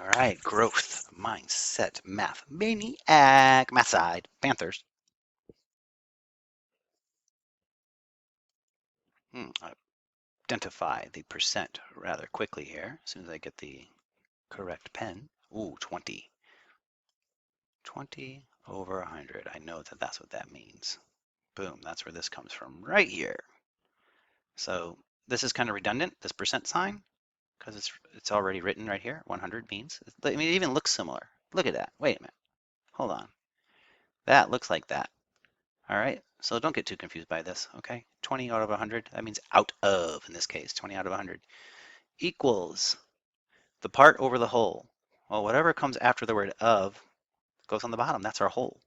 All right, growth, mindset, math, maniac, math side, Panthers. Identify the percent rather quickly here, as soon as I get the correct pen. Ooh, 20. 20 over 100. I know that that's what that means. Boom, that's where this comes from right here. So this is kind of redundant, this percent sign, because it's already written right here. 100 means, I mean, it even looks similar. Look at that. Wait a minute. Hold on. That looks like that. All right, so don't get too confused by this, okay? 20 out of 100, that means out of, in this case, 20 out of 100, equals the part over the whole. Well, whatever comes after the word of goes on the bottom. That's our whole.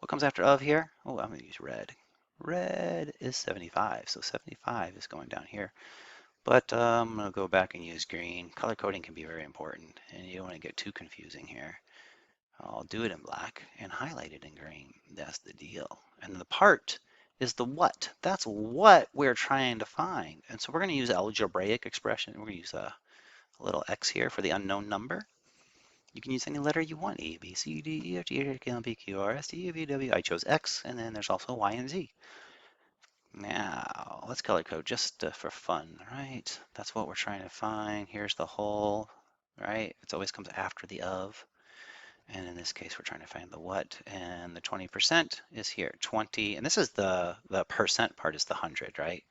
What comes after of here? Oh, I'm going to use red. Red is 75, so 75 is going down here. But I'm going to go back and use green. Color coding can be very important, and you don't want to get too confusing here. I'll do it in black and highlight it in green. That's the deal. And the part is the what. That's what we're trying to find. And so we're going to use algebraic expression. We're going to use a little x here for the unknown number. You can use any letter you want. A, B, C, D, E, F, G, H, I, K, L, M, P, Q, R, S, T, U, V, W. I chose X, and then there's also Y and Z. Now, let's color code just for fun, right? That's what we're trying to find. Here's the whole, right? It always comes after the of. And in this case, we're trying to find the what, and the 20% is here, 20, and this is the percent part is the 100, right?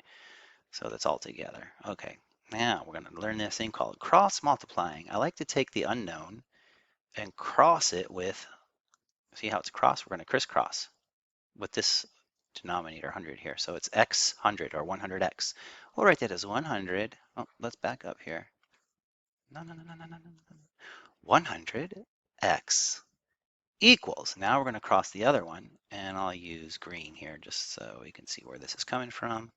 So that's all together. Okay, now we're going to learn this thing called cross multiplying. I like to take the unknown and cross it with, see how it's crossed? We're going to crisscross with this denominator 100 here. So it's x 100 or 100x. We'll write that as 100. Oh, let's back up here. No. 100x equals, now we're going to cross the other one, and I'll use green here just so we can see where this is coming from.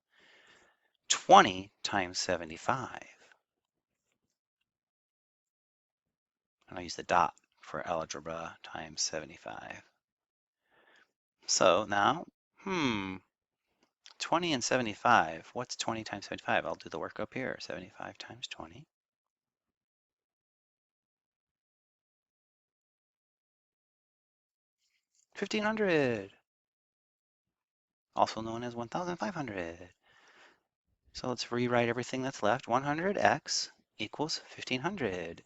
20 times 75. And I'll use the dot for algebra times 75. So now, 20 and 75. What's 20 times 75? I'll do the work up here. 75 times 20. 1,500. Also known as 1,500. So let's rewrite everything that's left. 100x equals 1,500.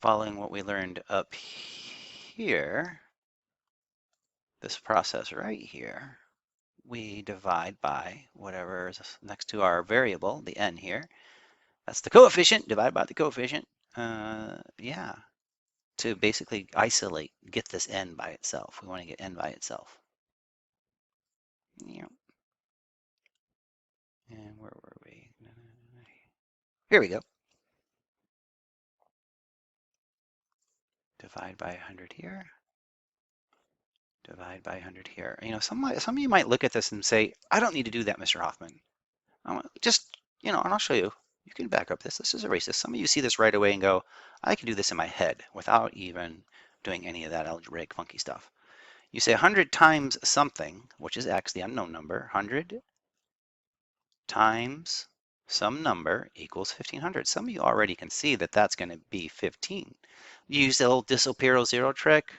Following what we learned up here, this process right here, we divide by whatever is next to our variable, the n here. That's the coefficient, divide by the coefficient. Yeah, to basically isolate, get this n by itself. We want to get n by itself. Yeah. And where were we? Here we go. Divide by 100 here. Divide by 100 here. You know, some of you might look at this and say, I don't need to do that, Mr. Hoffman. Just, you know, and I'll show you. You can back up this. Let's just erase this. Some of you see this right away and go, I can do this in my head without even doing any of that algebraic funky stuff. You say 100 times something, which is x, the unknown number. 100 times some number equals 1,500. Some of you already can see that that's going to be 15. You use the old disappear zero trick.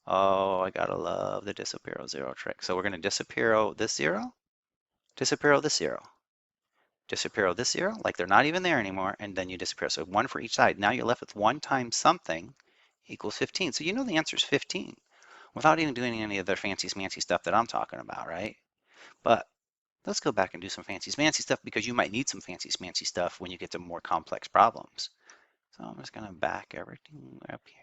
Oh, I gotta love the disappear zero trick. So we're going to disappear this zero, disappear this zero, disappear this zero, like they're not even there anymore, and then you disappear. So one for each side. Now you're left with 1 times something equals 15. So you know the answer is 15 without even doing any of the fancy smancy stuff that I'm talking about, right? But let's go back and do some fancy smancy stuff because you might need some fancy smancy stuff when you get to more complex problems. So I'm just going to back everything up here.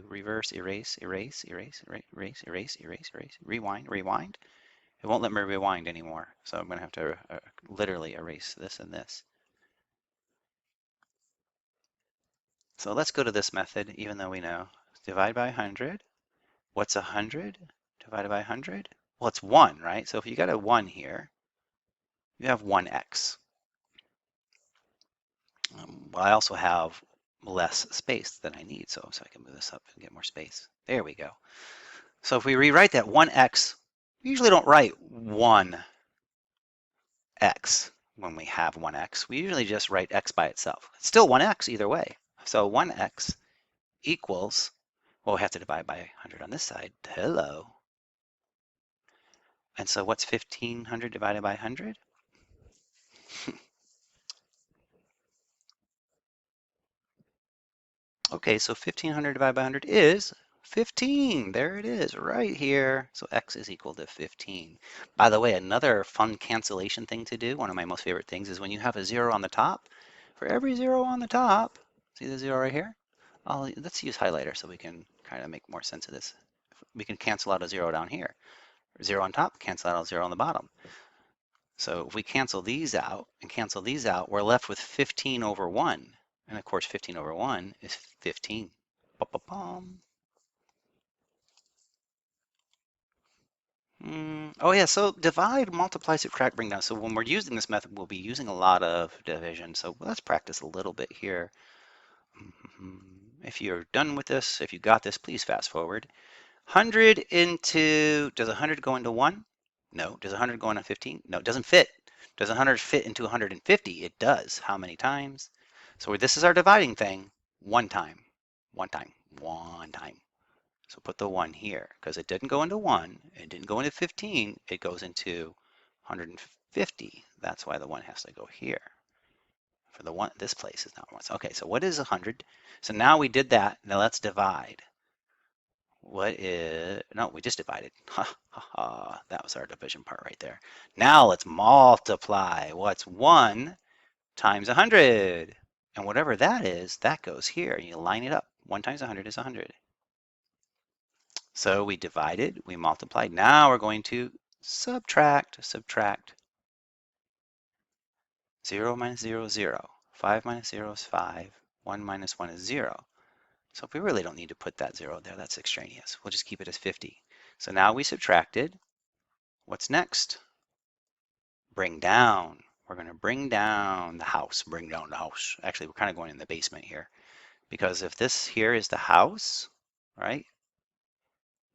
Reverse, erase, erase, erase, erase, erase, erase, erase, rewind, rewind. It won't let me rewind anymore, so I'm going to have to literally erase this and this. So let's go to this method, even though we know. Divide by 100. What's 100 divided by 100? Well, it's 1, right? So if you got a 1 here, you have 1x. Well, I also have less space than I need, so I can move this up and get more space. There we go. So if we rewrite that 1x, we usually don't write 1x when we have 1x. We usually just write x by itself. It's still 1x either way. So 1x equals, well, we have to divide by 100 on this side. Hello. And so what's 1500 divided by 100? Okay, so 1500 divided by 100 is 15. There it is, right here. So x is equal to 15. By the way, another fun cancellation thing to do, one of my most favorite things, is when you have a 0 on the top, for every 0 on the top, see the 0 right here? Let's use highlighter so we can kind of make more sense of this. We can cancel out a 0 down here. 0 on top, cancel out a 0 on the bottom. So if we cancel these out and cancel these out, we're left with 15 over 1. And of course, 15 over 1 is 15. Ba-ba-bum. Oh yeah, so divide, multiply, subtract, bring down. So when we're using this method, we'll be using a lot of division. So let's practice a little bit here. If you're done with this, if you got this, please fast forward. 100 into, does 100 go into 1? No. Does 100 go into 15? No, it doesn't fit. Does 100 fit into 150? It does. How many times? So this is our dividing thing. One time. One time. One time. So put the 1 here because it didn't go into 1. It didn't go into 15. It goes into 150. That's why the 1 has to go here. For the 1, this place is not 1. Okay, so what is 100? So now we did that. Now let's divide. What is, no, we just divided. Ha, ha, ha. That was our division part right there. Now let's multiply. What's 1 times 100? And whatever that is, that goes here. You line it up. 1 times 100 is 100. So we divided, we multiplied. Now we're going to subtract. 0 minus 0 is 0. 5 minus 0 is 5. 1 minus 1 is 0. So we really don't need to put that 0 there. That's extraneous. We'll just keep it as 50. So now we subtracted. What's next? Bring down. We're going to bring down the house. Bring down the house. Actually, we're kind of going in the basement here. Because if this here is the house, right?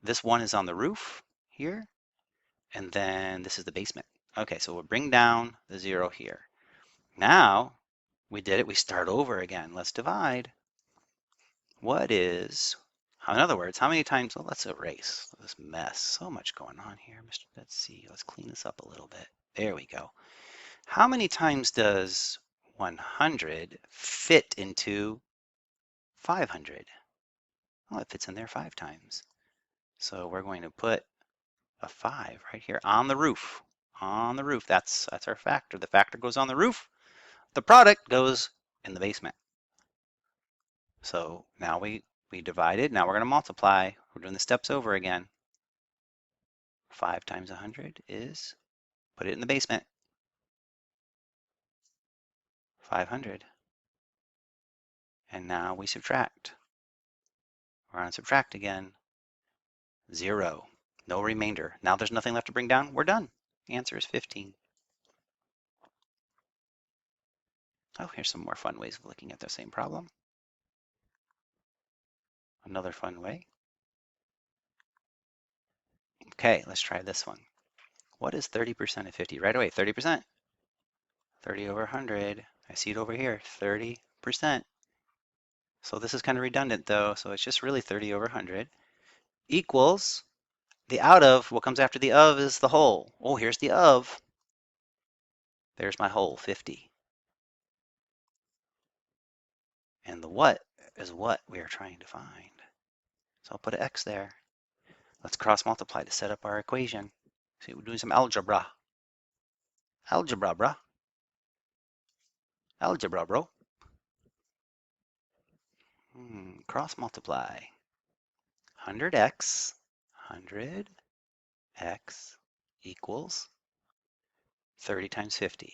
This 1 is on the roof here. And then this is the basement. Okay, so we'll bring down the 0 here. Now, we did it. We start over again. Let's divide. What is, in other words, how many times, well, let's erase this mess. So much going on here, Mr. Let's see. Let's clean this up a little bit. There we go. How many times does 100 fit into 500? Well, it fits in there 5 times. So we're going to put a 5 right here on the roof. On the roof. That's our factor. The factor goes on the roof. The product goes in the basement. So now we divided. Now we're going to multiply. We're doing the steps over again. 5 times 100 is, put it in the basement, 500. And now we subtract. We're on subtract again. 0. No remainder. Now there's nothing left to bring down. We're done. Answer is 15. Oh, here's some more fun ways of looking at the same problem. Another fun way. Okay, let's try this one. What is 30% of 50? Right away, 30%. 30 over 100. I see it over here, 30%. So this is kind of redundant though, so it's just really 30 over 100 equals the out of, what comes after the of is the whole. Oh, here's the of. There's my whole, 50. And the what is what we are trying to find. So I'll put an X there. Let's cross multiply to set up our equation. See, we're doing some algebra. Algebra, bruh. Algebra, bro. Cross multiply. 100x, 100x equals 30 times 50.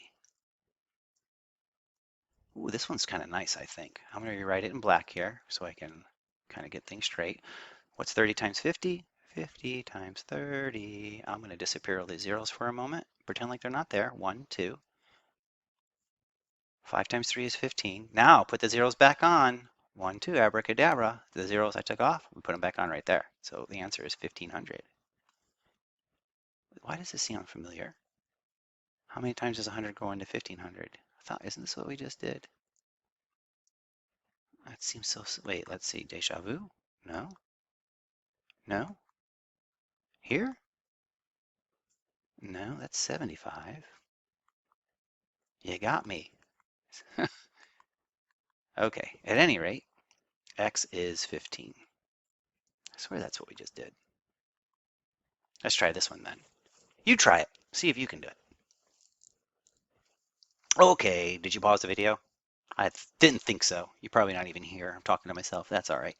Ooh, this one's kind of nice, I think. I'm going to rewrite it in black here so I can kind of get things straight. What's 30 times 50? 50 times 30. I'm going to disappear all these zeros for a moment. Pretend like they're not there. 1, 2. 5 times 3 is 15. Now put the zeros back on. 1, 2, abracadabra. The zeros I took off, we put them back on right there. So the answer is 1500. Why does this sound familiar? How many times does 100 go into 1500? I thought, isn't this what we just did? I That seems so, wait, let's see, deja vu? No, no, here? No, that's 75. You got me. Okay, at any rate, x is 15. I swear that's what we just did. Let's try this one then. You try it. See if you can do it. Okay, did you pause the video? I didn't think so. You're probably not even here. I'm talking to myself. That's all right.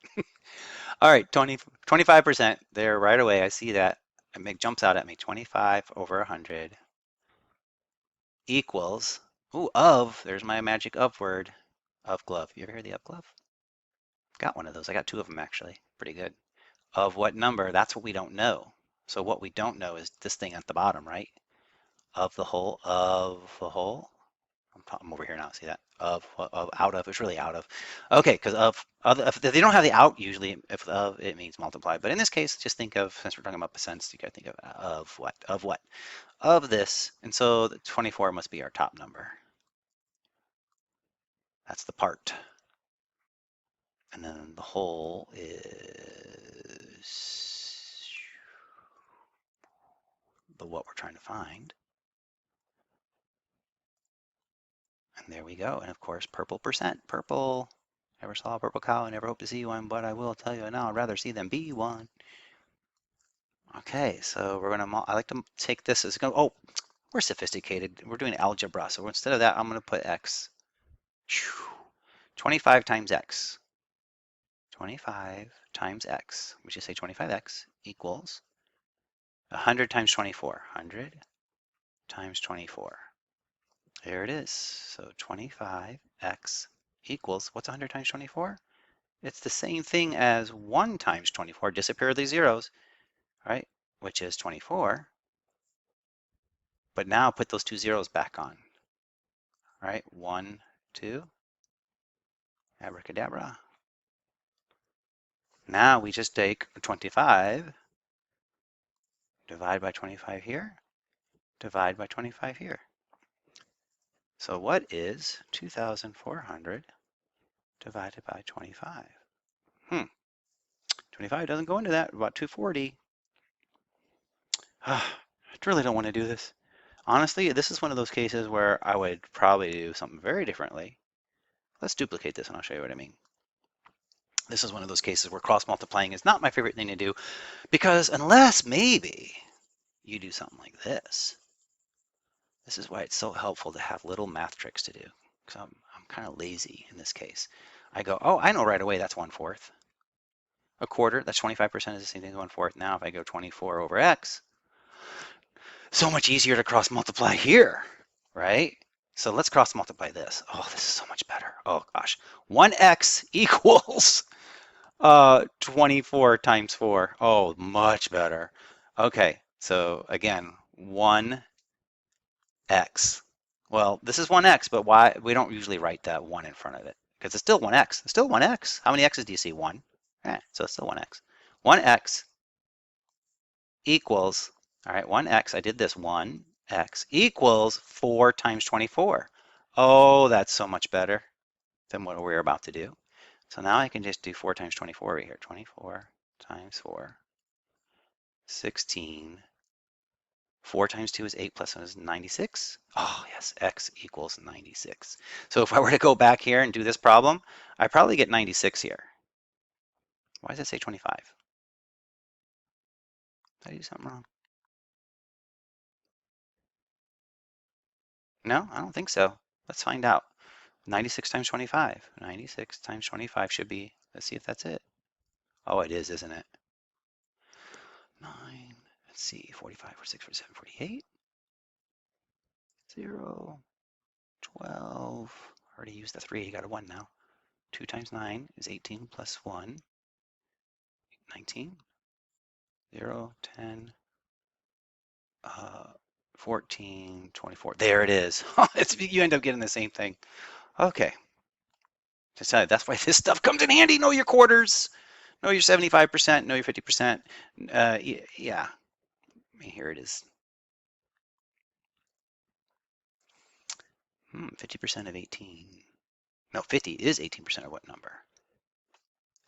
All right, 25% there right away. I see that. It jumps out at me. 25 over 100 equals, ooh, of, there's my magic of word, of glove. You ever hear the of glove? Got one of those. I got two of them actually. Pretty good. Of what number? That's what we don't know. So what we don't know is this thing at the bottom, right? Of the whole. I'm over here now. See that? Out of. It's really out of. Okay, because if they don't have the out usually, if of it means multiply. But in this case, just think of, since we're talking about percents, you gotta think of what? Of what? Of this. And so the 24 must be our top number. That's the part. And then the whole is the what we're trying to find. And there we go. And of course, purple percent. Purple. Never saw a purple cow. I never hope to see one, but I will tell you now, I'd rather see them be one. Okay, so we're gonna, I like to take this as, oh, we're sophisticated. We're doing algebra. So instead of that, I'm gonna put x. 25 times x. 25 times x, which is say 25x equals 100 times 24. 100 times 24. There it is. So 25x equals, what's 100 times 24? It's the same thing as 1 times 24. Disappear these zeros, right? Which is 24. But now put those two zeros back on, right? 1, 2, abracadabra. Now we just take 25, divide by 25 here, divide by 25 here. So what is 2,400 divided by 25? 25 doesn't go into that, about 240. I really don't want to do this. Honestly, this is one of those cases where I would probably do something very differently. Let's duplicate this and I'll show you what I mean. This is one of those cases where cross multiplying is not my favorite thing to do, because unless maybe you do something like this. This is why it's so helpful to have little math tricks to do, because I'm kind of lazy in this case. I go, oh, I know right away that's 1/4. A quarter, that's 25% is the same thing as 1/4. Now if I go 24 over x, so much easier to cross multiply here, right? So let's cross multiply this. Oh, this is so much better. Oh gosh, 1x equals 24 times 4. Oh, much better. Okay, so again, 1x. Well, this is 1x, but why? We don't usually write that 1 in front of it, because it's still 1x. It's still 1x. How many x's do you see? 1. So it's still 1x. 1x equals, all right, 1x, I did this, 1x equals 4 times 24. Oh, that's so much better than what we're about to do. So now I can just do 4 times 24 right here. 24 times 4, 16. 4 times 2 is 8 plus 1 is 96. Oh, yes, x equals 96. So if I were to go back here and do this problem, I probably get 96 here. Why does it say 25? Did I do something wrong? No, I don't think so. Let's find out. 96 times 25. 96 times 25 should be, let's see if that's it. Oh, it is, isn't it? 9, let's see, 45, 46, 47, 48. 0, 12. I already used the 3, you got a 1 now. 2 times 9 is 18 plus 1, 19. 0, 10, 14, 24. There it is. You end up getting the same thing. Okay. Just tell you, that's why this stuff comes in handy. Know your quarters. Know your 75%. Know your 50%. Yeah. Here it is. 50% of 18. No, 50 is 18% of what number?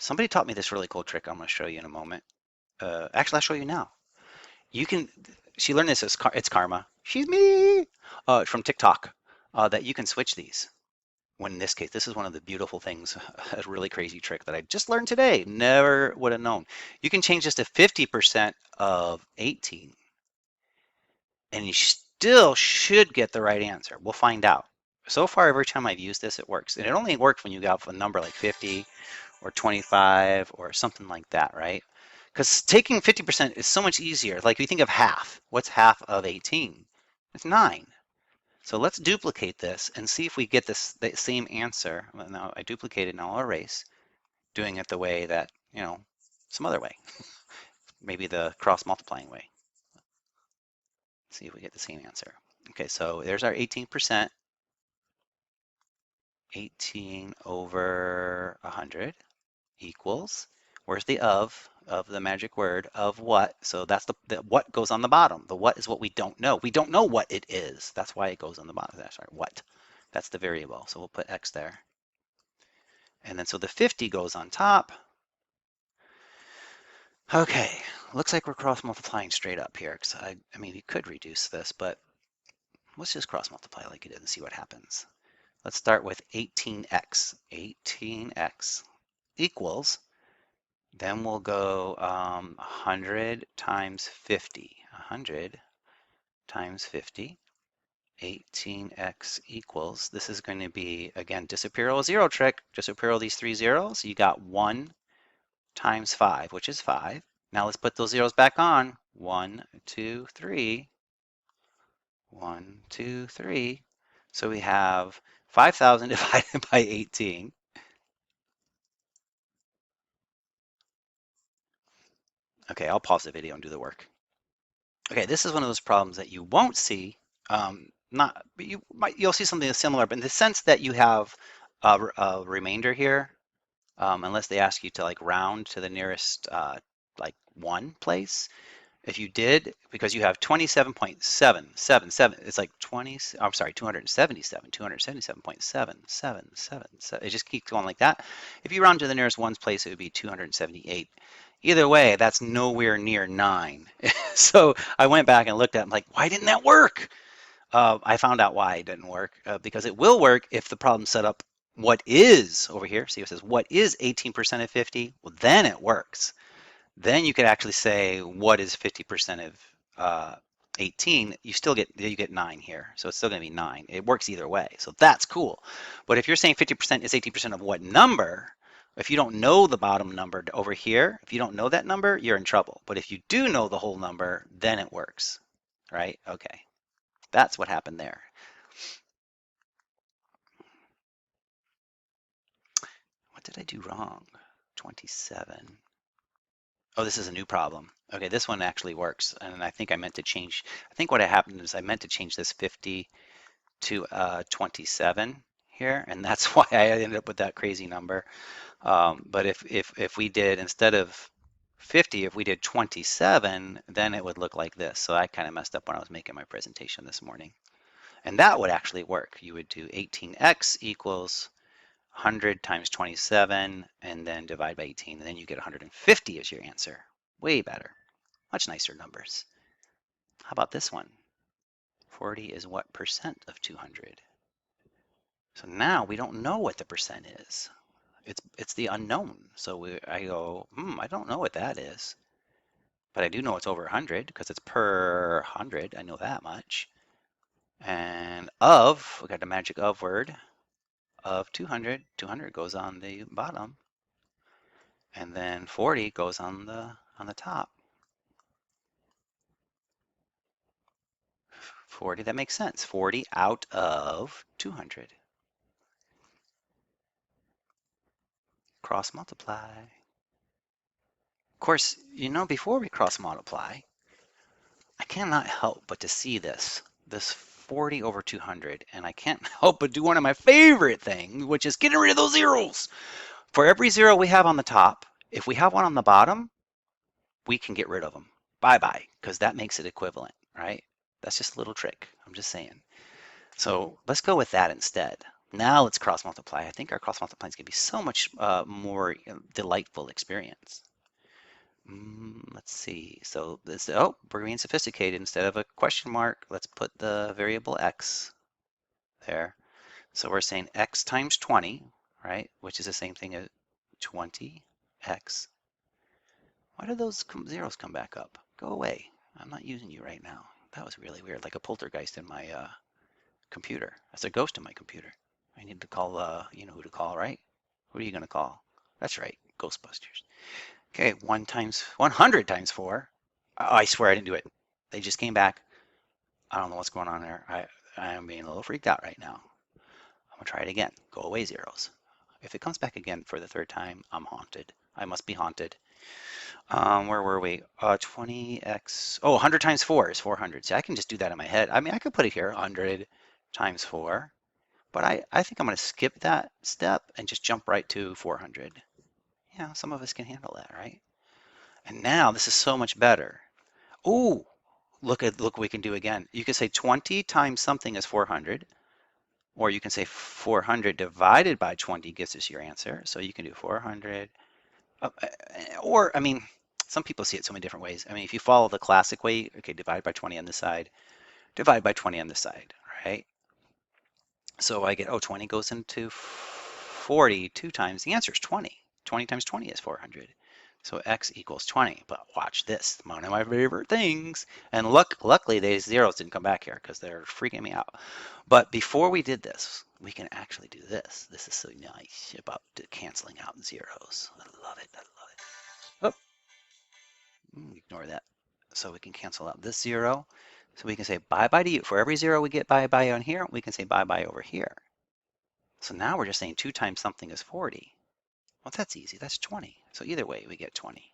Somebody taught me this really cool trick I'm going to show you in a moment. Actually, I'll show you now. You can, she learned this, it's Karma. She's me! From TikTok, that you can switch these. When in this case, this is one of the beautiful things, a really crazy trick that I just learned today. Never would have known. You can change this to 50% of 18, and you still should get the right answer. We'll find out. So far, every time I've used this, it works. And it only works when you got a number like 50 or 25 or something like that, right? Because taking 50% is so much easier. Like, we think of half. What's half of 18? It's 9. So let's duplicate this and see if we get this the same answer. Well, now I duplicated, now I'll erase, doing it the way that, some other way. Maybe the cross multiplying way. See if we get the same answer. Okay, so there's our 18%. 18 over 100 equals, where's the of the magic word, of what? So that's the what goes on the bottom. The what is what we don't know. We don't know what it is. That's why it goes on the bottom. Sorry, what? That's the variable. So we'll put x there. And then so the 50 goes on top. Okay, looks like we're cross multiplying straight up here. Because I mean, we could reduce this, but let's just cross multiply like it is and see what happens. Let's start with 18x. 18x equals, then we'll go 100 times 50. 100 times 50. 18x equals, this is going to be, again, disappear all zero trick. Disappear all these 3 zeros. You got 1 times 5, which is 5. Now let's put those zeros back on. 1, 2, 3. 1, 2, 3. So we have 5,000 divided by 18. Okay, I'll pause the video and do the work. Okay, this is one of those problems that you won't see. Not you'll see something similar, but in the sense that you have a remainder here, unless they ask you to like round to the nearest like 1 place. If you did, because you have 27.777, it's like 20, I'm sorry, 277.777. It just keeps going like that. If you round to the nearest 1's place, it would be 278. Either way, that's nowhere near 9. So I went back and looked at it, I'm like, why didn't that work? I found out why it didn't work, because it will work if the problem set up what is over here. See, it says, what is 18% of 50? Well, then it works. Then you could actually say, what is 50% of 18? You get 9 here. So it's still going to be 9. It works either way. So that's cool. But if you're saying 50% is 18% of what number, if you don't know the bottom number over here, if you don't know that number, you're in trouble. But if you do know the whole number, then it works, right? Okay. That's what happened there. What did I do wrong? 27. Oh, this is a new problem. Okay, this one actually works. And I think I meant to change, I think what happened is I meant to change this 50 to 27 here. And that's why I ended up with that crazy number. But if we did, instead of 50, if we did 27, then it would look like this. So I kind of messed up when I was making my presentation this morning. And that would actually work. You would do 18x equals 100 times 27 and then divide by 18, and then you get 150 as your answer. Way better. Much nicer numbers. How about this one? 40 is what percent of 200? So now we don't know what the percent is. It's the unknown. So I go, I don't know what that is. But I do know it's over 100 because it's per 100. I know that much. And of, we got the magic of word, of 200. 200 goes on the bottom. And then 40 goes on the top. 40, that makes sense. 40 out of 200. Cross multiply. Of course, before we cross multiply, I cannot help but to see this 40 over 200, and I can't help but do one of my favorite things, which is getting rid of those zeros. For every zero we have on the top, if we have one on the bottom, we can get rid of them. Bye-bye, because that makes it equivalent, right? That's just a little trick. I'm just saying. So let's go with that instead. Now let's cross multiply. I think our cross multiplying is going to be so much more delightful experience. Let's see. So this, oh, we're being sophisticated. Instead of a question mark, let's put the variable x there. So we're saying x times 20, right? Which is the same thing as 20x. Why do those zeros come back up? Go away. I'm not using you right now. That was really weird, like a poltergeist in my computer. That's a ghost in my computer. I need to call, you know who to call, right? Who are you going to call? That's right, Ghostbusters. Okay, 100 times 4. Oh, I swear I didn't do it. They just came back. I don't know what's going on there. I am being a little freaked out right now. I'm going to try it again. Go away, zeros. If it comes back again for the third time, I'm haunted. I must be haunted. Where were we? 20x. Oh, 100 times 4 is 400. See, I can just do that in my head. I mean, I could put it here, 100 times 4. But I think I'm going to skip that step and just jump right to 400. Yeah, some of us can handle that, right? And now this is so much better. Ooh, look what we can do again. You can say 20 times something is 400, or you can say 400 divided by 20 gives us your answer. So you can do 400, or I mean, some people see it so many different ways. I mean, if you follow the classic way, okay, divide by 20 on this side, divide by 20 on this side, right? So I get, oh, 20 goes into 40 two times. The answer is 20. 20 times 20 is 400. So x equals 20. But watch this, one of my favorite things. And luckily, these zeros didn't come back here because they're freaking me out. But before we did this, we can actually do this. This is so nice about canceling out zeros. I love it. I love it. Oh, ignore that. So we can cancel out this zero. So we can say bye-bye to you. For every zero we get bye-bye on here, we can say bye-bye over here. So now we're just saying 2 times something is 40. Well, that's easy. That's 20. So either way, we get 20.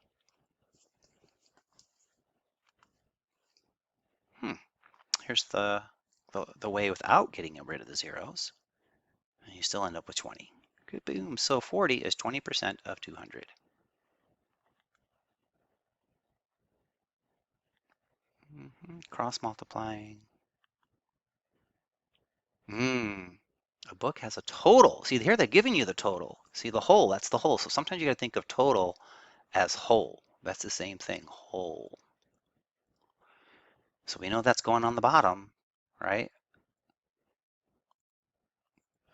Here's the way without getting rid of the zeros. And you still end up with 20. Good, boom. So 40 is 20% of 200. Cross multiplying. A book has a total. See, here they're giving you the total. See, the whole, that's the whole. So sometimes you got to think of total as whole. That's the same thing, whole. So we know that's going on the bottom, right?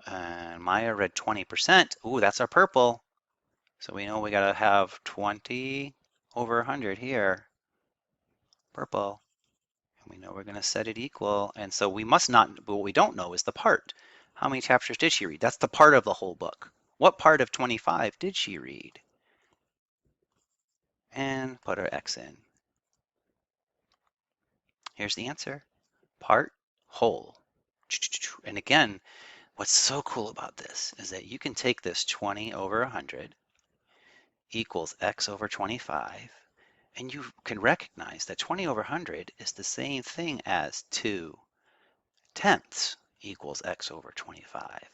And Maya read 20%. Ooh, that's our purple. So we know we got to have 20 over 100 here, purple. And we know we're going to set it equal. And so we must not, but what we don't know is the part. How many chapters did she read? That's the part of the whole book. What part of 25 did she read? And put our X in. Here's the answer. Part, whole. And again, what's so cool about this is that you can take this 20 over 100 equals x over 25, and you can recognize that 20 over 100 is the same thing as 2/10 equals x over 25.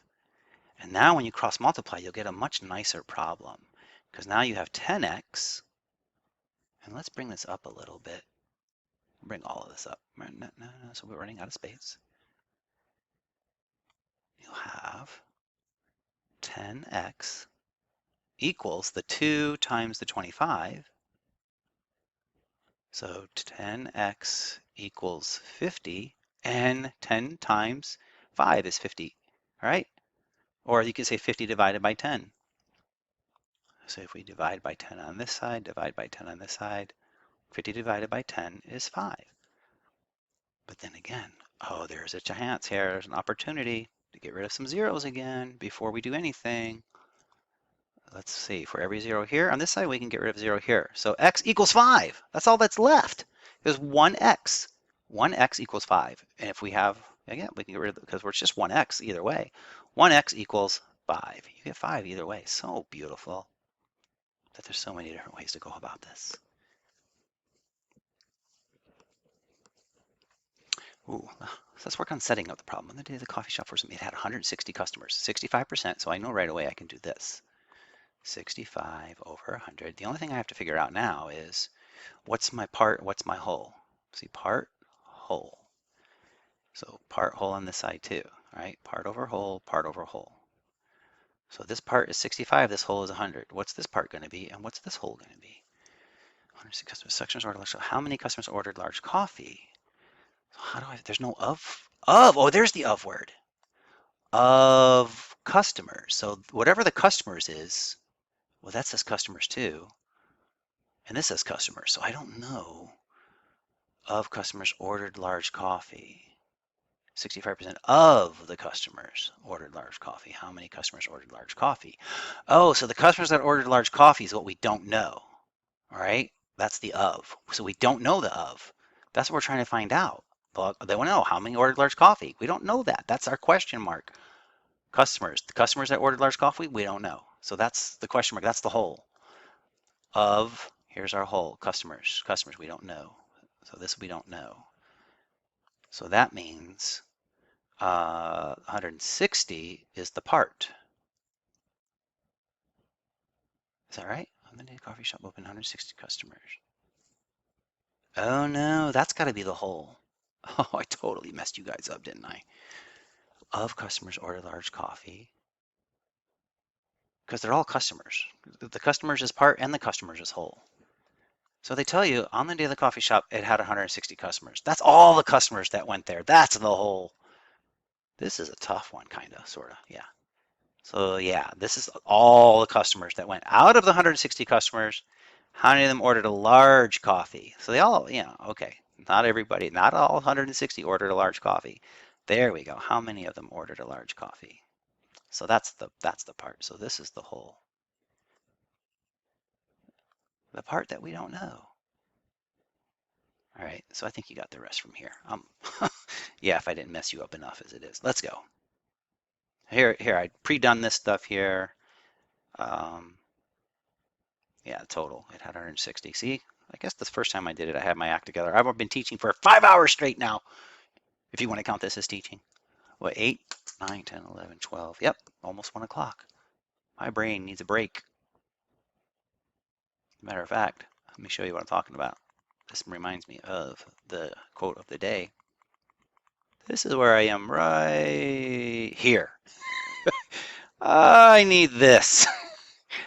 And now when you cross multiply, you'll get a much nicer problem, because now you have 10x, and let's bring this up a little bit. Bring all of this up. No, so we're running out of space. You'll have 10x equals the 2 times the 25. So 10x equals 50, and 10 times 5 is 50, all right? Or you can say 50 divided by 10. So if we divide by 10 on this side, divide by 10 on this side, 50 divided by 10 is 5. But then again, oh, there's a chance here, there's an opportunity to get rid of some zeros again before we do anything. Let's see, for every zero here, on this side, we can get rid of zero here. So x equals 5. That's all that's left. There's 1x. 1x equals 5. And if we have, again, we can get rid of it because we're just 1x either way. 1x equals 5. You get 5 either way. So beautiful that there's so many different ways to go about this. Ooh, so let's work on setting up the problem. On the day the coffee shop first, it had 160 customers, 65%. So I know right away I can do this. 65 over 100. The only thing I have to figure out now is what's my part, what's my whole? See, part, whole. So part whole on this side too, right? Part over whole, part over whole. So this part is 65, this whole is 100. What's this part going to be, and what's this whole going to be? 160 customers, sections ordered large. So how many customers ordered large coffee? So how do I, there's no oh, there's the of word. Of customers. So whatever the customers is, well, that says customers too. And this says customers. So I don't know. Of customers ordered large coffee. 65% of the customers ordered large coffee. How many customers ordered large coffee? Oh, so the customers that ordered large coffee is what we don't know. All right, that's the of. So we don't know the of. That's what we're trying to find out. They want to know how many ordered large coffee. We don't know that. That's our question mark. Customers. The customers that ordered large coffee, we don't know. So that's the question mark. That's the whole. Of, here's our whole. Customers. Customers, we don't know. So this we don't know. So that means 160 is the part. Is that right? I'm the coffee shop open 160 customers. Oh no, that's got to be the whole. Oh, I totally messed you guys up, didn't I? Of customers order large coffee. Because they're all customers. The customers is part and the customers is whole. So they tell you on the day of the coffee shop, it had 160 customers. That's all the customers that went there. That's the whole. This is a tough one, kind of, sort of, yeah. So yeah, this is all the customers that went out of the 160 customers. How many of them ordered a large coffee? So they all, okay. Not everybody, not all 160 ordered a large coffee. There we go. How many of them ordered a large coffee? So that's the part. So this is the whole. The part that we don't know. All right, so I think you got the rest from here. Yeah, if I didn't mess you up enough as it is. Let's go. Here, I pre-done this stuff here. Yeah, total, it had 160. See, I guess the first time I did it, I had my act together. I've been teaching for 5 hours straight now, if you want to count this as teaching. What, 8, 9, 10, 11, 12. Yep, almost 1 o'clock. My brain needs a break. Matter of fact, let me show you what I'm talking about. This reminds me of the quote of the day. This is where I am right here. I need this.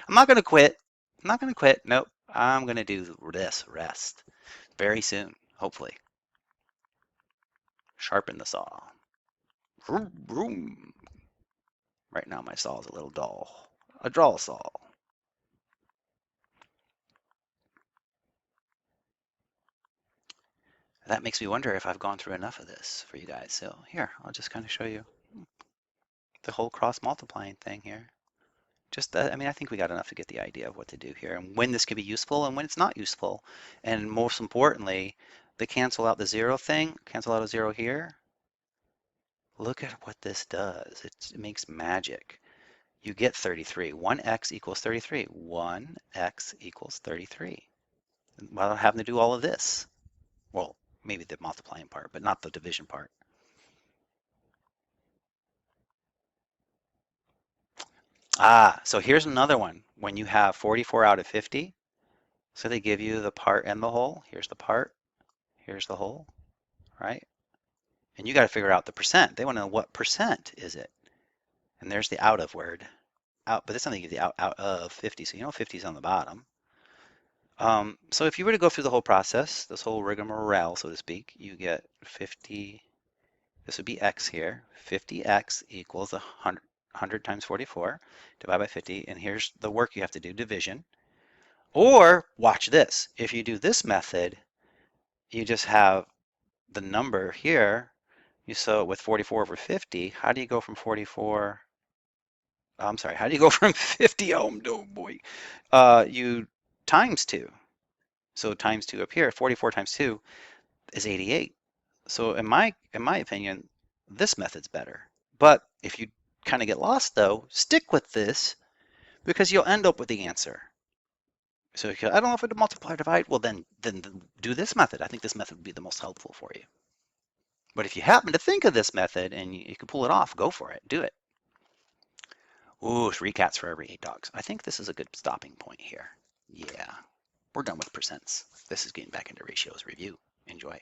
I'm not going to quit. I'm not going to quit. Nope. I'm going to do this rest very soon, hopefully. Sharpen the saw. Vroom, vroom. Right now my saw is a little dull. A draw saw. That makes me wonder if I've gone through enough of this for you guys. So here, I'll just kind of show you the whole cross multiplying thing here. Just that, I mean, I think we got enough to get the idea of what to do here and when this can be useful and when it's not useful. And most importantly, the cancel out the zero thing, cancel out a zero here. Look at what this does. It makes magic. You get 33. 1x equals 33. 1x equals 33. Without having to do all of this. Well, maybe the multiplying part, but not the division part. So here's another one. When you have 44 out of 50, so they give you the part and the whole. Here's the part, here's the whole, right? And you got to figure out the percent. They want to know what percent is it. And there's the out of word. Out, but this time they give the out of 50, so you know 50 is on the bottom. So if you were to go through the whole process, this whole rigmarole, so to speak, you get 50, this would be x here. 50x equals 100 times 44 divided by 50. And here's the work you have to do, division. Or watch this. If you do this method, you just have the number here. You so with 44 over 50, how do you go from 44? I'm sorry, how do you go from 50? Oh boy. You times 2. So times 2 up here, 44 times 2 is 88. So in my opinion, this method's better. But if you kind of get lost though, stick with this because you'll end up with the answer. So if you, I don't know if to multiply or divide, well then do this method. I think this method would be the most helpful for you. But if you happen to think of this method and you can pull it off, go for it. Do it. Ooh, 3 cats for every 8 dogs. I think this is a good stopping point here. Yeah, we're done with percents. This is getting back into ratios review. Enjoy.